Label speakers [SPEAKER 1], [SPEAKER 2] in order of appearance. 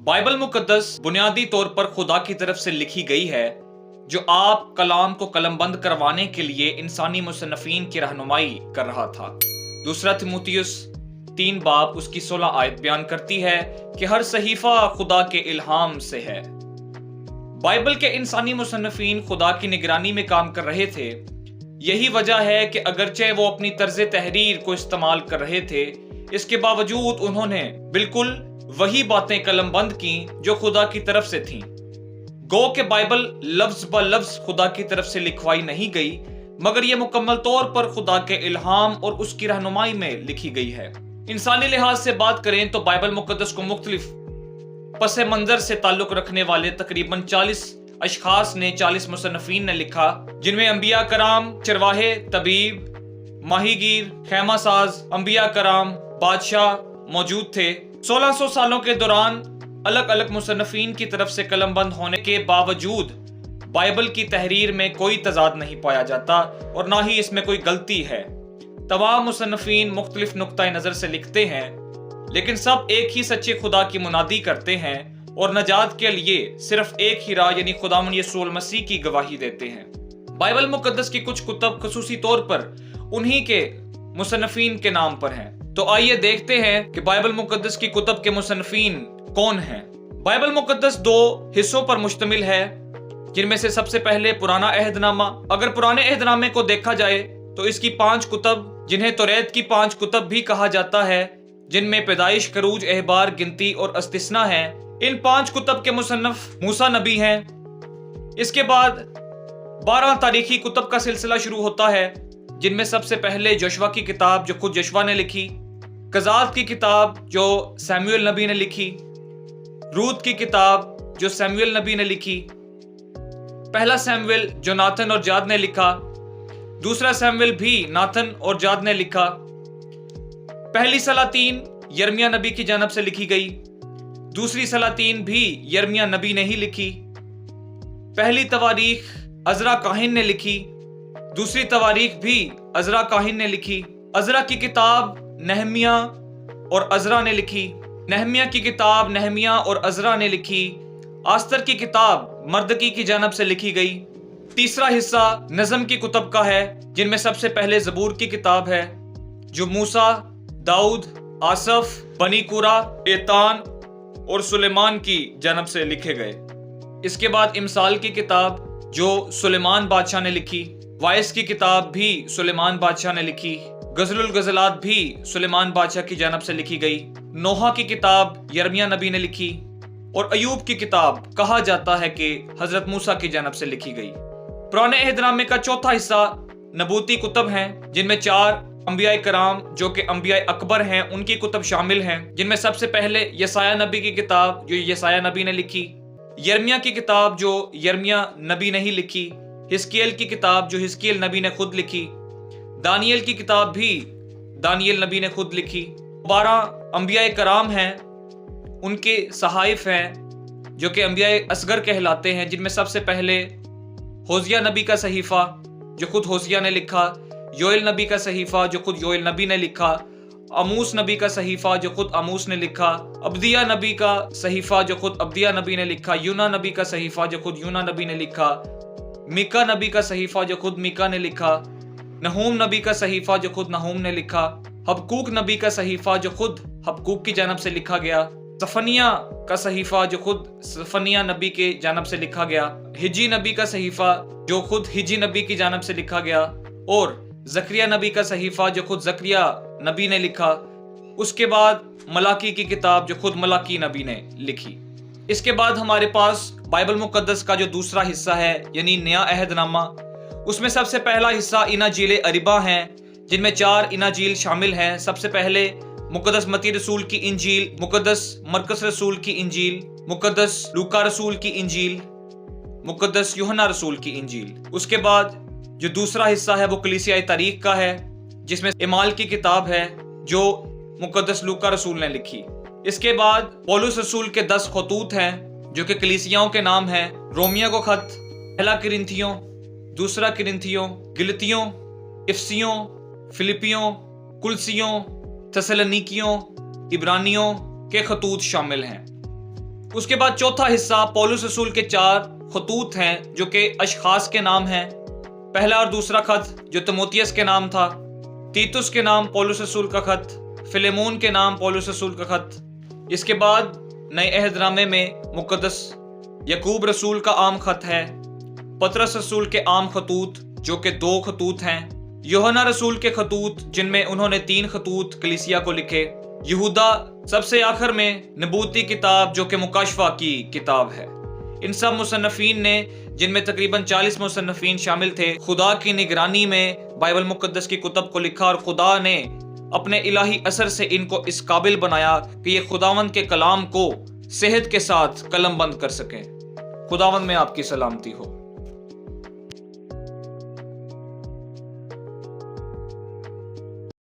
[SPEAKER 1] Bible मुकद्दस बुनियादी तौर पर खुदा की तरफ से लिखी गई है, जो आप कलाम को कलमबंद करवाने के लिए इंसानी मुसन्नफीन की रहनुमाई कर रहा था। दूसरा तिमुथियुस 3 बाब उसकी 16 आयत बयान करती है कि हर सहीफा खुदा के इल्हाम से है। बाइबल के इंसानी मुसन्नफीन खुदा की निगरानी में काम कर रहे थे। यही वजह है कि अगरचे वो अपनी तर्ज तहरीर को इस्तेमाल कर रहे थे, इसके बावजूद उन्होंने बिल्कुल वही बातें कलमबंद की जो खुदा की तरफ से थीं। गो के बाइबल लफ्ज ब लफ्ज खुदा की तरफ से लिखवाई नहीं गई, मगर यह मुकम्मल तौर पर खुदा के इल्हाम और उसकी रहनुमाई में लिखी गई है। इंसानी लिहाज से बात करें तो बाइबल मुकद्दस को मुख्तलिफ पस मंजर से ताल्लुक रखने वाले तकरीबन 40 अशखास ने 40 मुसन्नफीन ने लिखा, जिनमें अंबिया कराम, चरवाहे, तबीब, माहीगीर, खैमा साज, अंबिया कराम, बादशाह मौजूद थे। 1600 सालों के दौरान अलग अलग मुसन्नफीन की तरफ से कलमबंद होने के बावजूद बाइबल की तहरीर में कोई तजाद नहीं पाया जाता और ना ही इसमें कोई गलती है। तमाम मुसन्नफीन मुख्तलिफ नुक्ता नजर से लिखते हैं, लेकिन सब एक ही सच्चे खुदा की मुनादी करते हैं और नजात के लिए सिर्फ एक ही राह यानी खुदावंद यीशु मसीह की गवाही देते हैं। बाइबल मुकद्दस की कुछ कुतब खुसूसी तौर पर उन्हीं के मुसन्नफीन के नाम पर हैं। तो आइए देखते हैं कि बाइबल मुकद्दस की कुतब के मुसन्नफीन कौन हैं। बाइबल मुकद्दस 2 हिस्सों पर मुश्तमिल है, जिनमें से सबसे पहले पुराना अहदनामा। अगर पुराने अहदनामे को देखा जाए तो इसकी 5 कुतब, जिन्हें तौरेत की 5 कुतब भी कहा जाता है, जिनमें पैदाइश, खरूज, एहबार, गिनती और अस्तिस्ना है, इन 5 कुतब के मुसन्नफ मूसा नबी हैं। इसके बाद 12 तारीखी कुतब का सिलसिला शुरू होता है, जिनमें सबसे पहले जोशुआ की किताब जो खुद जोशुआ ने लिखी, कज़ात की किताब जो सैमुएल नबी ने लिखी, रूत की किताब जो सैमुएल नबी ने लिखी, पहला सैमुएल जो नाथन और जाद ने लिखा, दूसरा सैमुएल भी नाथन और जाद ने लिखा, पहली सलातीन यिर्मयाह नबी की जानब से लिखी गई, दूसरी सलातीन भी यिर्मयाह नबी ने ही लिखी, पहली तवारीख अज़रा काहिन ने लिखी, दूसरी तवारीख भी अज़रा काहिन ने लिखी, अज़रा की किताब नहमिया और अज़रा ने लिखी, नहमिया की किताब नहमिया और अज़रा ने लिखी, आस्तर की किताब मर्दकी की जानब से लिखी गई। तीसरा हिस्सा नज़म की कुतब का है, जिनमें सबसे पहले ज़बूर की किताब है जो मूसा, दाऊद, आसफ, बनी कुरा, एतान और सुलेमान की जानब से लिखे गए। इसके बाद इमसाल की किताब जो सुलेमान बादशाह ने लिखी, वाइस की किताब भी सुलेमान बादशाह ने लिखी, गज़लुल गज़लात भी सुलेमान बादशाह की जानब से लिखी गई, नोहा की किताब यिर्मयाह नबी ने लिखी और अयूब की किताब कहा जाता है कि हजरत मूसा की जानब से लिखी गई। पुराने अहदनामे का चौथा हिस्सा नबूती कुतब हैं, जिनमें 4 अंबिया कराम जो कि अंबिया अकबर हैं उनकी कुतब शामिल हैं, जिनमें सबसे पहले यसाया नबी की किताब जो यसाया नबी ने लिखी, यिर्मयाह की किताब जो यिर्मयाह नबी ने ही लिखी, हिजकियेल की किताब जो हिजकियेल नबी ने खुद लिखी, दानियल की किताब भी दानियल नबी ने खुद लिखी। 12 अंबिया कराम हैं, उनके सहाइफ हैं जो कि अंबिया असगर कहलाते हैं, जिनमें सबसे पहले होसिया नबी का सहीफा जो खुद होसिया ने लिखा, योएल नबी का सहीफा जो खुद योएल नबी ने लिखा, अमूस नबी का सहीफा जो खुद अमूस ने लिखा, अब्दिया नबी का सहीफा जो खुद अब्दिया नबी ने लिखा, यूना नबी का सहीफा जो खुद यूना नबी ने लिखा, मीका नबी का सहीफा जो खुद मीका ने लिखा, नहूम नबी का सहीफा जो खुद नहूम ने लिखा, हबकूक नबी का सहीफा जो खुद हबकूक की जानब से लिखा गया, सफनिया का सहीफा जो खुद सफनिया नबी के जानब से लिखा गया, हिजी नबी का सहीफा जो खुद हिजी नबी की जानब से लिखा गया और ज़करिया नबी का सहीफा जो खुद ज़करिया नबी ने लिखा। उसके बाद मलाकी की किताब जो खुद मलाकी नबी ने लिखी। इसके बाद हमारे पास बाइबल मुकद्दस का जो दूसरा हिस्सा है यानी नया अहदनामा, उसमें सबसे पहला हिस्सा इनाजील अरिबा हैं, जिनमें 4 इनाजील शामिल हैं। सबसे पहले मुकद्दस मती रसूल की इंजील, मुकद्दस मरकस रसूल की इंजील, मुकद्दस लूका रसूल की इंजील, मुकद्दस यूहन्ना रसूल की इंजील। उसके बाद जो दूसरा हिस्सा है वो कलीसिया तारीख का है, जिसमें इमाल की किताब है जो मुकद्दस लूका रसूल ने लिखी। इसके बाद पौलुस रसूल के 10 खतूत हैं जो कि कलीसियाओं के नाम हैं। रोमिया को खत, पहला किरिन्थियों, दूसरा किरिन्थियों, गिलतियों, इफसियों, फिलिपियों, कुलसियों, थेसलोनिकियों, इब्रानियों के खतूत शामिल हैं। اس کے بعد چوتھا حصہ پولس رسول کے 4 خطوط ہیں جو کہ اشخاص کے نام ہیں. پہلا اور دوسرا خط جو تیموتھیوس کے نام تھا، تیتس کے نام پولس رسول کا خط، فلیمون کے نام پولس رسول کا خط. اس کے بعد نئے عہد نامے میں مقدس یعقوب رسول کا عام خط ہے، پطرس رسول کے عام خطوط جو کہ 2 خطوط ہیں، یوحنا رسول کے خطوط جن میں انہوں نے 3 خطوط کلیسیا کو لکھے، یہودا سب سے آخر میں نبوتی کتاب جو کہ مکاشفہ کی کتاب ہے. ان سب مصنفین نے، جن میں تقریباً 40 مصنفین شامل تھے، خدا کی نگرانی میں بائبل مقدس کی کتب کو لکھا، اور خدا نے اپنے الہی اثر سے ان کو اس قابل بنایا کہ یہ خداوند کے کلام کو صحت کے ساتھ قلم بند کر سکیں. خداوند میں آپ کی سلامتی ہو.